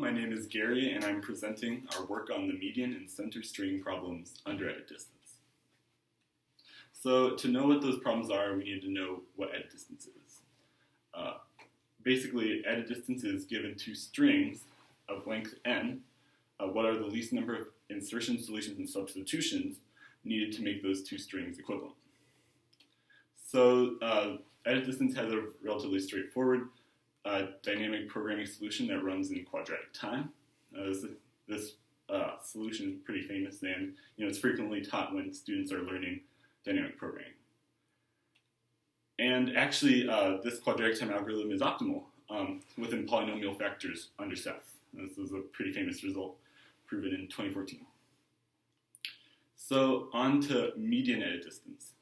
My name is Gary, and I'm presenting our work on the median and center string problems under edit distance. So to know what those problems are, we need to know what edit distance is. Basically, edit distance is given two strings of length n. What are the least number of insertions, deletions, and substitutions needed to make those two strings equivalent? So edit distance has a relatively straightforward dynamic programming solution that runs in quadratic time. This solution is pretty famous, and it's frequently taught when students are learning dynamic programming. And actually, this quadratic time algorithm is optimal within polynomial factors under Seth. This is a pretty famous result proven in 2014. So on to median edit distance.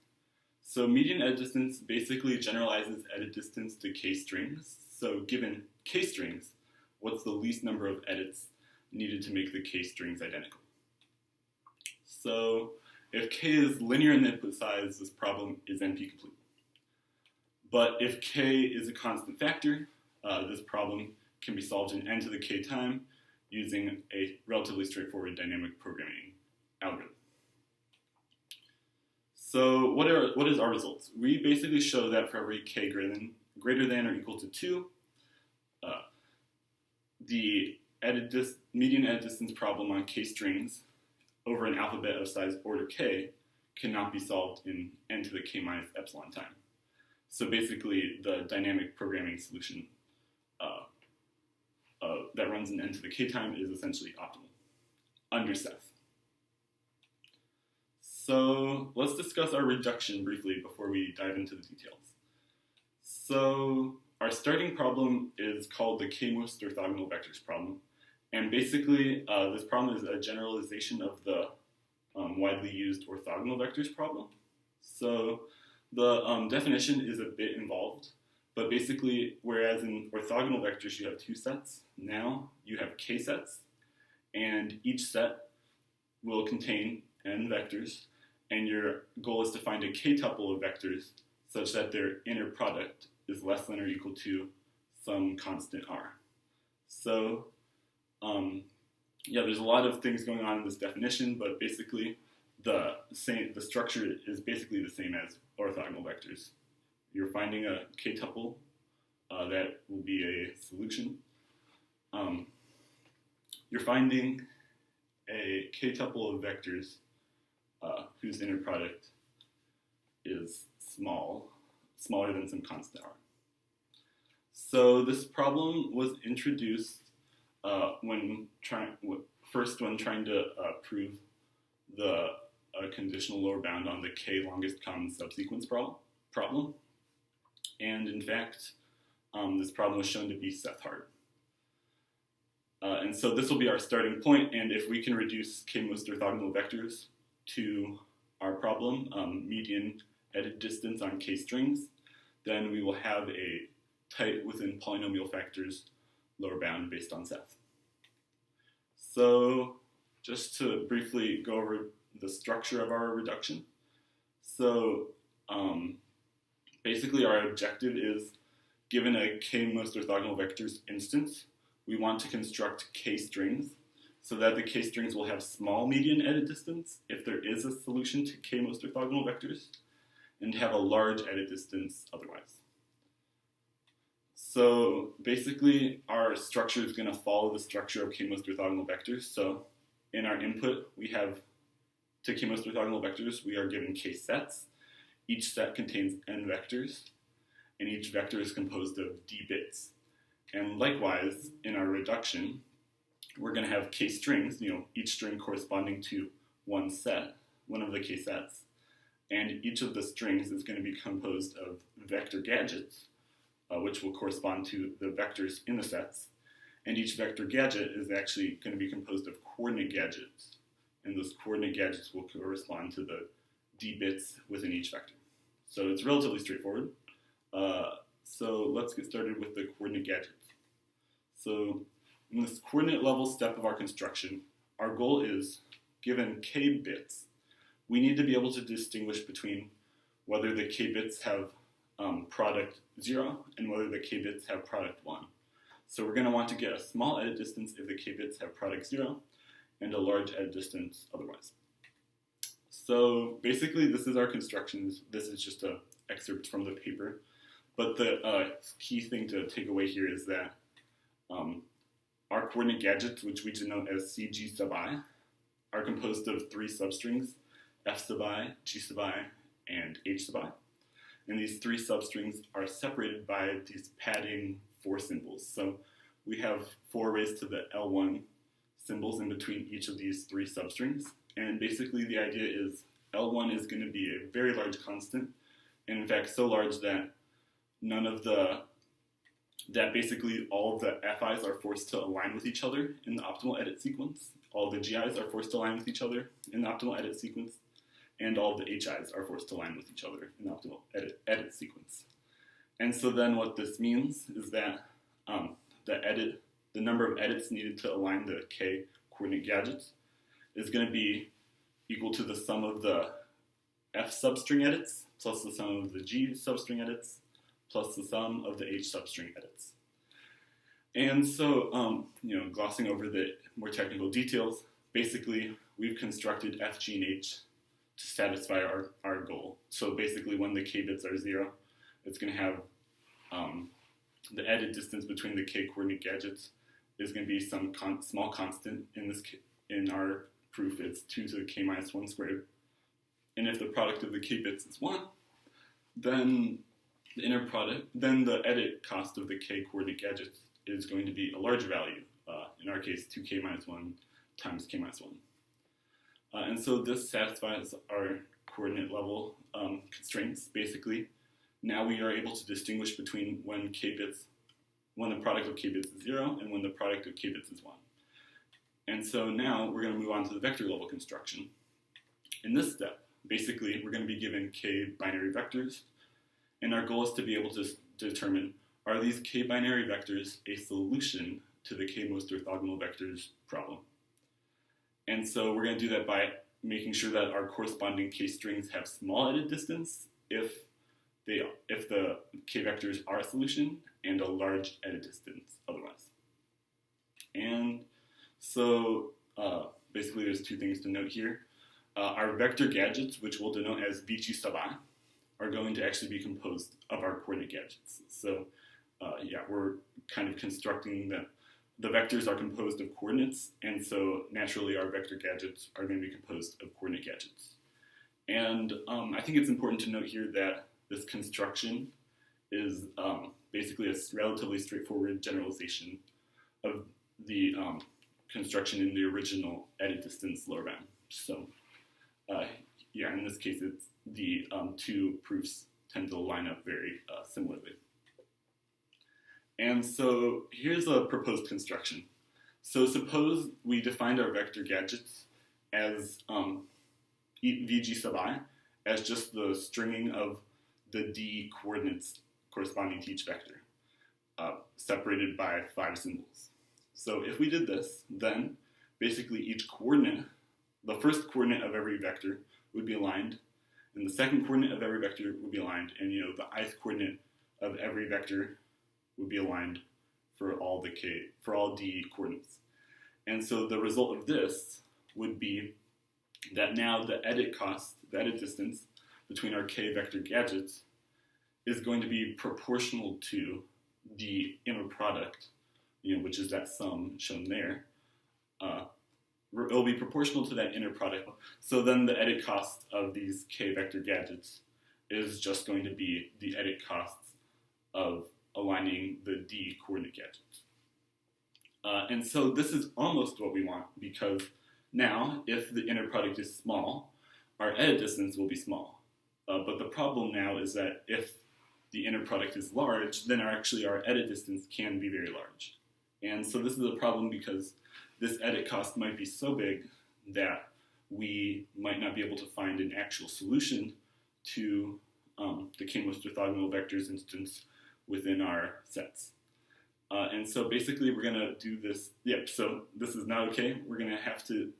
So median edit distance basically generalizes edit distance to k-strings. So given k-strings, what's the least number of edits needed to make the k-strings identical? So if k is linear in the input size, this problem is NP-complete. But if k is a constant factor, this problem can be solved in n to the k time using a relatively straightforward dynamic programming algorithm. So what is our results? We basically show that for every k greater than or equal to 2, the median edit distance problem on k-strings over an alphabet of size order k cannot be solved in n to the k minus epsilon time. So basically, the dynamic programming solution that runs in n to the k time is essentially optimal under Seth. So let's discuss our reduction briefly before we dive into the details. So our starting problem is called the k-most orthogonal vectors problem. And basically, this problem is a generalization of the widely used orthogonal vectors problem. So the definition is a bit involved, but basically, whereas in orthogonal vectors you have two sets, now you have k sets, and each set will contain n vectors, and your goal is to find a k-tuple of vectors such that their inner product is less than or equal to some constant r. So, there's a lot of things going on in this definition, but basically the structure is basically the same as orthogonal vectors. You're finding a k-tuple that will be a solution. You're finding a k-tuple of vectors whose inner product is smaller than some constant r. So this problem was introduced when trying to prove the conditional lower bound on the k longest common subsequence problem. And in fact, this problem was shown to be Seth-hard. And so this will be our starting point, and if we can reduce k-most orthogonal vectors to our problem, median edit distance on k-strings, then we will have a tight within polynomial factors lower bound based on Seth. So just to briefly go over the structure of our reduction. So basically our objective is, given a k-most orthogonal vectors instance, we want to construct k-strings so that the k-strings will have small median edit distance if there is a solution to k-most orthogonal vectors, and have a large edit distance otherwise. So basically, our structure is going to follow the structure of k-most orthogonal vectors. So in our input, we have to k-most orthogonal vectors, we are given k sets. Each set contains n vectors, and each vector is composed of d bits. And likewise, in our reduction, we're going to have k-strings, each string corresponding to one of the k sets. And each of the strings is going to be composed of vector gadgets, which will correspond to the vectors in the sets. And each vector gadget is actually going to be composed of coordinate gadgets. And those coordinate gadgets will correspond to the d bits within each vector. So it's relatively straightforward. So let's get started with the coordinate gadgets. So in this coordinate level step of our construction, our goal is, given k bits, we need to be able to distinguish between whether the k bits have product 0 and whether the k bits have product 1. So we're going to want to get a small edit distance if the k bits have product 0, and a large edit distance otherwise. So basically this is our construction. This is just an excerpt from the paper. But the key thing to take away here is that our coordinate gadgets, which we denote as CG sub I, are composed of 3 substrings, F sub I, G sub I, and H sub I. And these 3 substrings are separated by these padding 4 symbols. So we have 4 raised to the L1 symbols in between each of these 3 substrings. And basically the idea is L1 is going to be a very large constant, and in fact so large that basically all of the FIs are forced to align with each other in the optimal edit sequence. All the GIs are forced to align with each other in the optimal edit sequence. And all the HIs are forced to align with each other in the optimal edit sequence. And so then what this means is that the number of edits needed to align the K coordinate gadgets is going to be equal to the sum of the F substring edits plus the sum of the G substring edits plus the sum of the H substring edits. And so, glossing over the more technical details, basically we've constructed F, G, and H to satisfy our goal. So basically when the K bits are 0, it's going to have the edit distance between the K coordinate gadgets is going to be some small constant. In our proof, it's 2 to the K minus 1 squared. And if the product of the K bits is 1, then the edit cost of the K coordinate gadgets is going to be a larger value. In our case, 2K minus 1 times K minus 1. And so this satisfies our coordinate level constraints, basically. Now we are able to distinguish between when the product of k bits is 0 and when the product of k bits is 1. And so now we're going to move on to the vector level construction. In this step, basically, we're going to be given k binary vectors, and our goal is to be able to determine, are these k binary vectors a solution to the k most orthogonal vectors problem? And so we're going to do that by making sure that our corresponding k strings have small edit distance if the k vectors are a solution, and a large edit distance otherwise. And so basically there's 2 things to note here. Our vector gadgets, which we'll denote as VG sub I, are going to actually be composed of our coordinate gadgets. So we're kind of constructing the vectors are composed of coordinates, and so naturally our vector gadgets are going to be composed of coordinate gadgets. And I think it's important to note here that this construction is basically a relatively straightforward generalization of the construction in the original edit distance lower bound. So in this case, it's the 2 proofs tend to line up very similarly. And so here's a proposed construction. So suppose we defined our vector gadgets as VG sub I as just the stringing of the D coordinates corresponding to each vector, separated by 5 symbols. So if we did this, then basically each coordinate, the first coordinate of every vector would be aligned, and the second coordinate of every vector would be aligned, and the ith coordinate of every vector would be aligned for all D coordinates. And so the result of this would be that now the edit distance between our k vector gadgets is going to be proportional to the inner product, which is that sum shown there. It'll be proportional to that inner product. So then the edit cost of these k vector gadgets is just going to be the edit costs of aligning the D coordinate gadgets. And so this is almost what we want, because now if the inner product is small, our edit distance will be small. But the problem now is that if the inner product is large, then our edit distance can be very large. And so this is a problem because this edit cost might be so big that we might not be able to find an actual solution to the k most orthogonal vectors instance within our sets. And so basically we're going to do this. So this is not okay. We're going to have to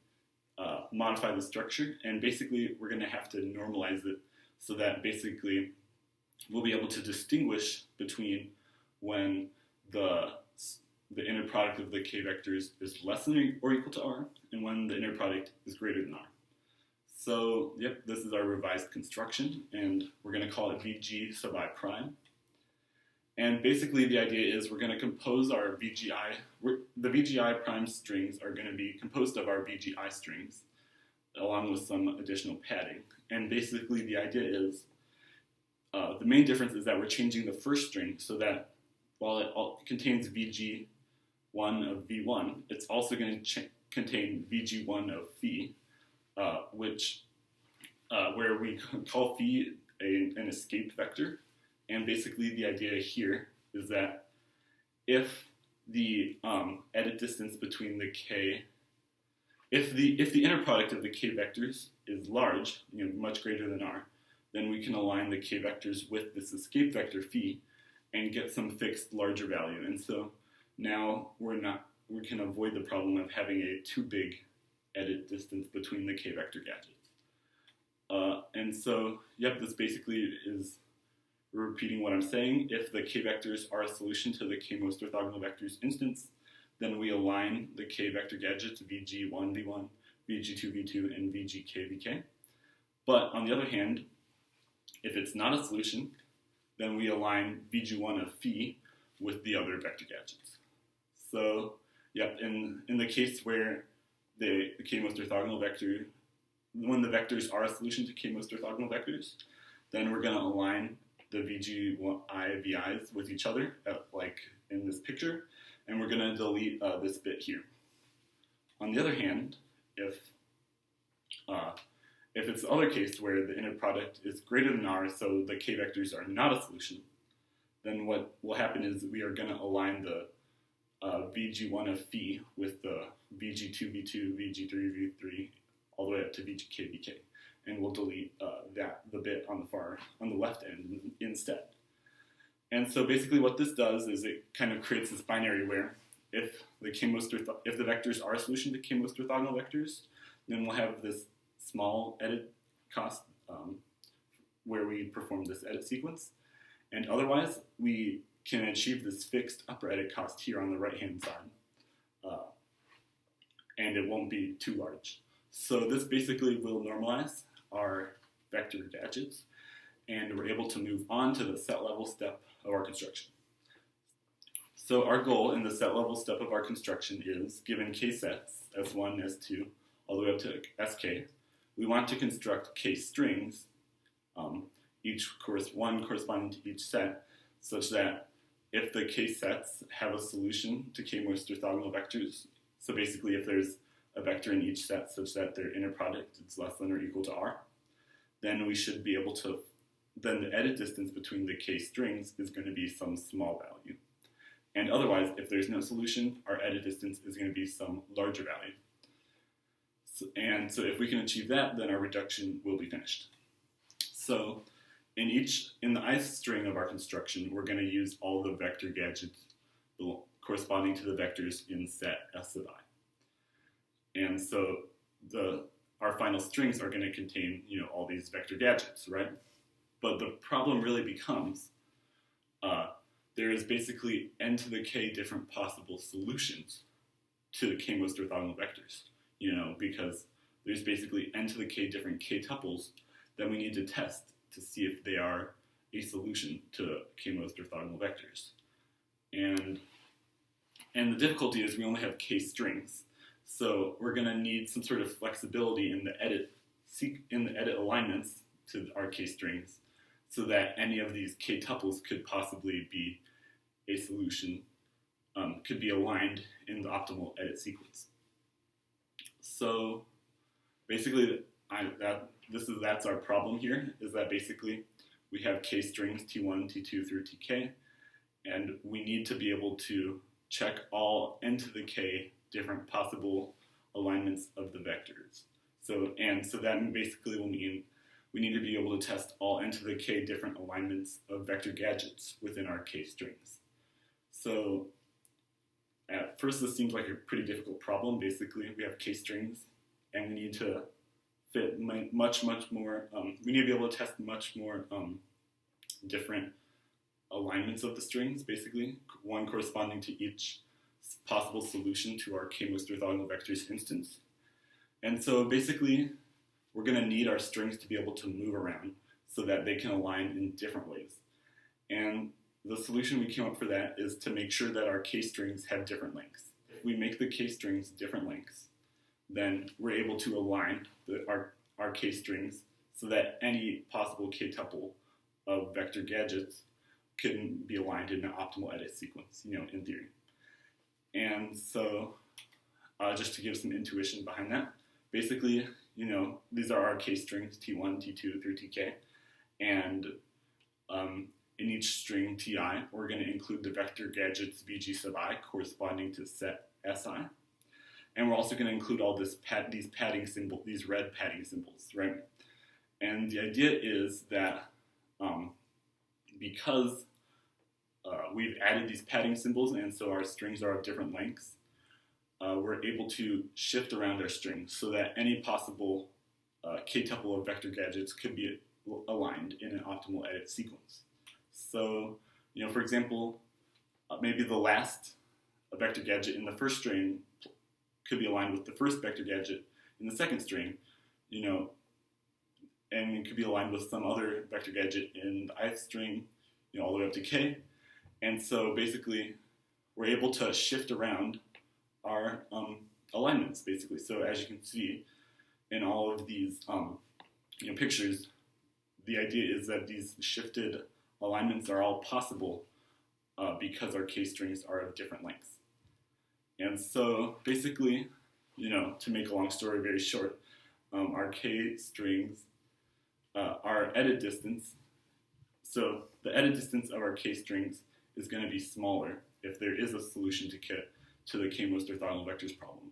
modify the structure, and basically we're going to have to normalize it so that basically we'll be able to distinguish between when the the inner product of the k vectors is less than or equal to r, and when the inner product is greater than r. So, yep, this is our revised construction, and we're going to call it Vg sub I prime. And basically the idea is we're going to compose our VGI, the VGI prime strings are going to be composed of our VGI strings, along with some additional padding. And basically the idea is, the main difference is that we're changing the first string so that while it contains VG1 of V1, it's also going to contain VG1 of phi, where we call phi an escape vector. And basically the idea here is that if the edit distance between the k, if the inner product of the k vectors is large, much greater than r, then we can align the k vectors with this escape vector phi and get some fixed larger value. And so now we can avoid the problem of having a too big edit distance between the k vector gadgets. And so, yep, this basically is repeating what I'm saying. If the k vectors are a solution to the k most orthogonal vectors instance, then we align the k vector gadgets Vg1, V1, Vg2, V2, and Vgk, Vk. But on the other hand, if it's not a solution, then we align Vg1 of phi with the other vector gadgets. So, yep, in the case where the k most orthogonal vector, when the vectors are a solution to k most orthogonal vectors, then we're going to align the VGI VIs with each other, like in this picture, and we're going to delete this bit here. On the other hand, if it's the other case where the inner product is greater than r, so the k vectors are not a solution, then what will happen is we are going to align the Vg1 of phi with the Vg2, V2, Vg3, V3, all the way up to Vgk, Vk. And we'll delete the bit on the left end instead. And so basically what this does is it kind of creates this binary where if the vectors are a solution to k most orthogonal vectors, then we'll have this small edit cost where we perform this edit sequence. And otherwise, we can achieve this fixed upper edit cost here on the right-hand side. And it won't be too large. So this basically will normalize our vector gadgets, and we're able to move on to the set level step of our construction. So our goal in the set level step of our construction is, given k sets, S1, S2, all the way up to Sk, we want to construct k strings, one corresponding to each set, such that if the k sets have a solution to k most orthogonal vectors, so basically if there's a vector in each set such that their inner product is less than or equal to r, then we should be able to, then the edit distance between the k strings is going to be some small value. And otherwise, if there's no solution, our edit distance is going to be some larger value. So if we can achieve that, then our reduction will be finished. So in the ith string of our construction, we're going to use all the vector gadgets corresponding to the vectors in set S sub I. And so our final strings are going to contain, all these vector gadgets, right? But the problem really becomes there is basically n to the k different possible solutions to the k most orthogonal vectors, because there's basically n to the k different k tuples that we need to test to see if they are a solution to k most orthogonal vectors. And the difficulty is we only have k strings. So we're going to need some sort of flexibility in the edit alignments to our k strings, so that any of these k tuples could possibly be a solution, could be aligned in the optimal edit sequence. So basically, that's our problem here, is that basically we have k strings T1, T2 through Tk, and we need to be able to check all n to the k different possible alignments of the vectors. So that basically will mean we need to be able to test all n to the k different alignments of vector gadgets within our k strings. So at first this seems like a pretty difficult problem. Basically, we have k strings, and we need to fit much more, we need to be able to test much more different alignments of the strings, basically, one corresponding to each possible solution to our k-most orthogonal vectors instance. And so basically, we're going to need our strings to be able to move around so that they can align in different ways. And the solution we came up for that is to make sure that our k-strings have different lengths. If we make the k-strings different lengths, then we're able to align our k-strings so that any possible k-tuple of vector gadgets can be aligned in an optimal edit sequence, in theory. And so just to give some intuition behind that, basically, these are our k-strings, T1, T2 through Tk, and in each string Ti, we're going to include the vector gadgets Vg sub I corresponding to set Si. And we're also going to include all these padding symbols, these red padding symbols, right? And the idea is that because we've added these padding symbols, and so our strings are of different lengths, we're able to shift around our strings so that any possible k-tuple of vector gadgets could be aligned in an optimal edit sequence. So, for example, maybe the last vector gadget in the first string could be aligned with the first vector gadget in the second string, and it could be aligned with some other vector gadget in the ith string, all the way up to k. And so basically, we're able to shift around our alignments, basically. So as you can see in all of these pictures, the idea is that these shifted alignments are all possible because our k-strings are of different lengths. And so basically, to make a long story very short, our k-strings, our edit distance, so the edit distance of our k-strings is going to be smaller if there is a solution to the k-most orthogonal vectors problem.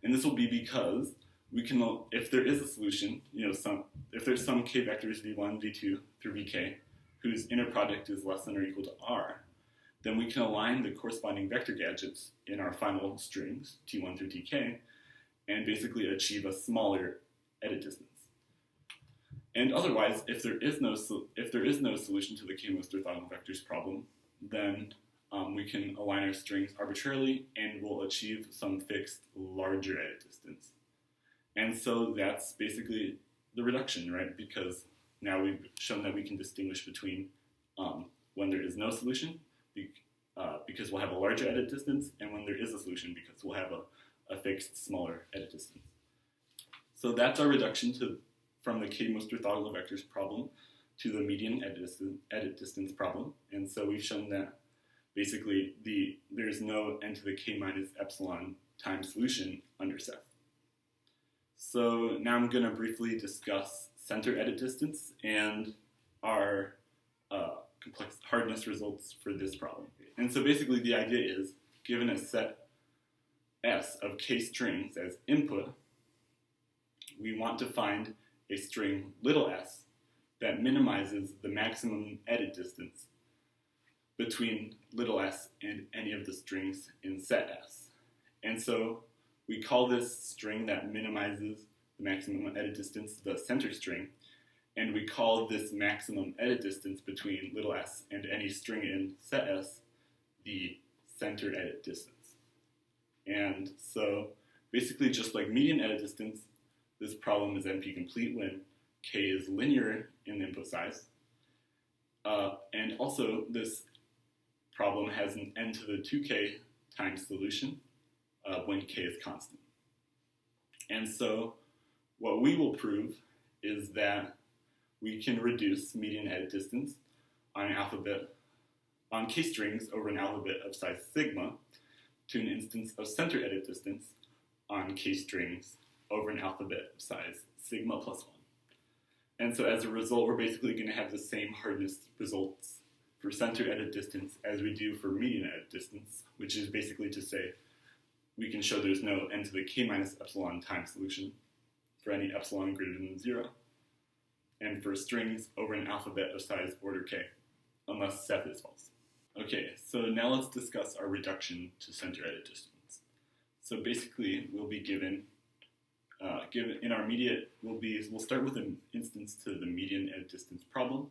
And this will be because we can, if there is a solution, if there's some k vectors v1, v2 through vk whose inner product is less than or equal to r, then we can align the corresponding vector gadgets in our final strings, t1 through tk, and basically achieve a smaller edit distance. And otherwise, if there is no solution to the k-most orthogonal vectors problem, then we can align our strings arbitrarily and we'll achieve some fixed larger edit distance. And so that's basically the reduction, right? Because now we've shown that we can distinguish between when there is no solution, because we'll have a larger edit distance, and when there is a solution, because we'll have a fixed smaller edit distance. So that's our reduction from the k-most orthogonal vectors problem to the median edit distance problem. And so we've shown that basically there's no n to the k minus epsilon time solution under Seth. So now I'm going to briefly discuss center edit distance and our complex hardness results for this problem. And so basically the idea is, given a set S of k strings as input, we want to find a string little s that minimizes the maximum edit distance between little s and any of the strings in set S. And so we call this string that minimizes the maximum edit distance the center string, and we call this maximum edit distance between little s and any string in set S the center edit distance. And so basically, just like median edit distance, this problem is NP complete when k is linear in the input size. And also, this problem has an n to the 2k times solution when k is constant. And so what we will prove is that we can reduce median edit distance on k strings over an alphabet of size sigma to an instance of center edit distance on k strings over an alphabet of size sigma plus 1. And so as a result, we're basically going to have the same hardness results for center edit distance as we do for median edit distance, which is basically to say we can show there's no n to the k minus epsilon time solution for any epsilon greater than 0, and for strings over an alphabet of size order k, unless Seth is false. Okay, so now let's discuss our reduction to center edit distance. So basically, we'll be given in our immediate, we'll start with an instance to the median edit distance problem,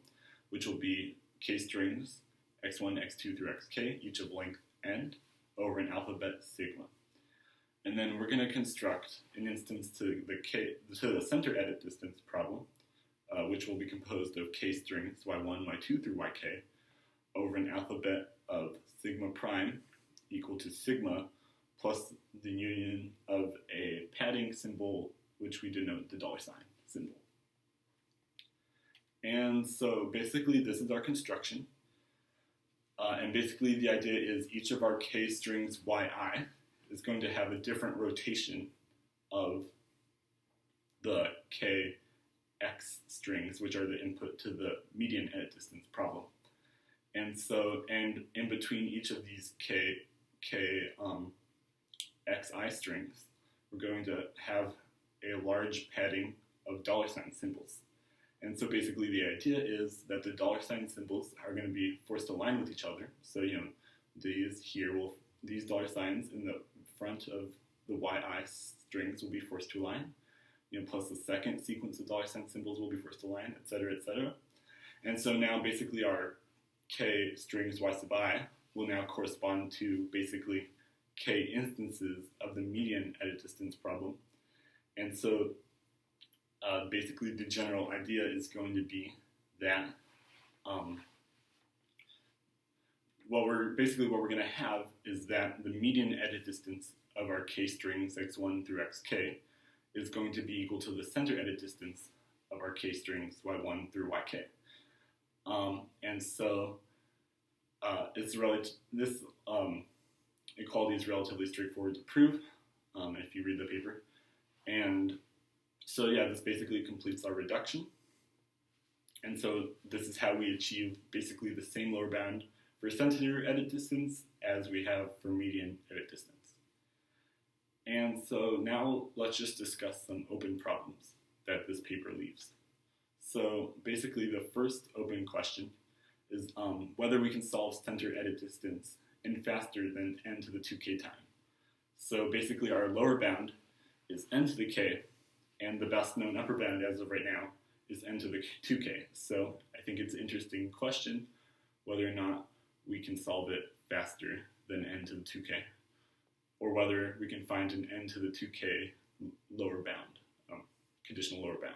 which will be k strings x1, x2 through xk, each of length n, over an alphabet sigma. And then we're going to construct an instance to the center edit distance problem, which will be composed of k strings y1, y2 through yk over an alphabet of sigma prime equal to sigma plus the union of a padding symbol, which we denote the $sign symbol. And so basically this is our construction. And basically the idea is each of our k strings yi is going to have a different rotation of the kx strings, which are the input to the median edit distance problem. And so, and in between each of these xi strings, we're going to have a large padding of $sign symbols. And so basically the idea is that the $sign symbols are going to be forced to align with each other. So, these $signs in the front of the yi strings will be forced to align, plus the second sequence of $sign symbols will be forced to align, etc., etc. And so now basically our k strings y sub I will now correspond to basically k instances of the median edit distance problem. And so basically the general idea is going to be that what we're going to have is that the median edit distance of our k strings x1 through xk is going to be equal to the center edit distance of our k strings y1 through yk. And so this equality is relatively straightforward to prove if you read the paper. And so yeah, this basically completes our reduction. And so this is how we achieve basically the same lower bound for center edit distance as we have for median edit distance. And so now let's just discuss some open problems that this paper leaves. So basically the first open question is whether we can solve center edit distance in faster than n to the 2k time. So basically our lower bound is n to the k, and the best known upper bound as of right now is n to the 2k. So I think it's an interesting question whether or not we can solve it faster than n to the 2k, or whether we can find an n to the 2k lower bound, conditional lower bound.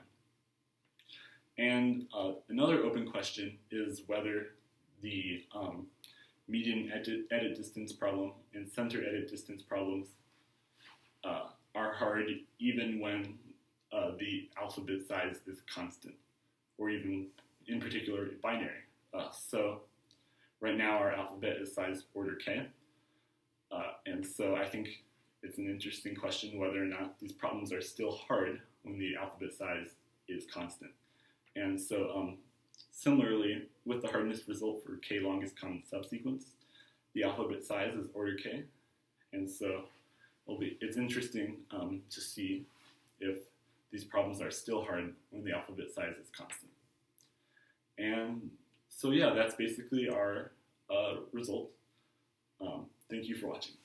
And another open question is whether the median edit distance problem and center edit distance problems are hard even when the alphabet size is constant, or even in particular binary. So right now our alphabet is size order k, and so I think it's an interesting question whether or not these problems are still hard when the alphabet size is constant. And so similarly, with the hardness result for k longest common subsequence, the alphabet size is order k, and so it's interesting to see if these problems are still hard when the alphabet size is constant. And so yeah, that's basically our result. Thank you for watching.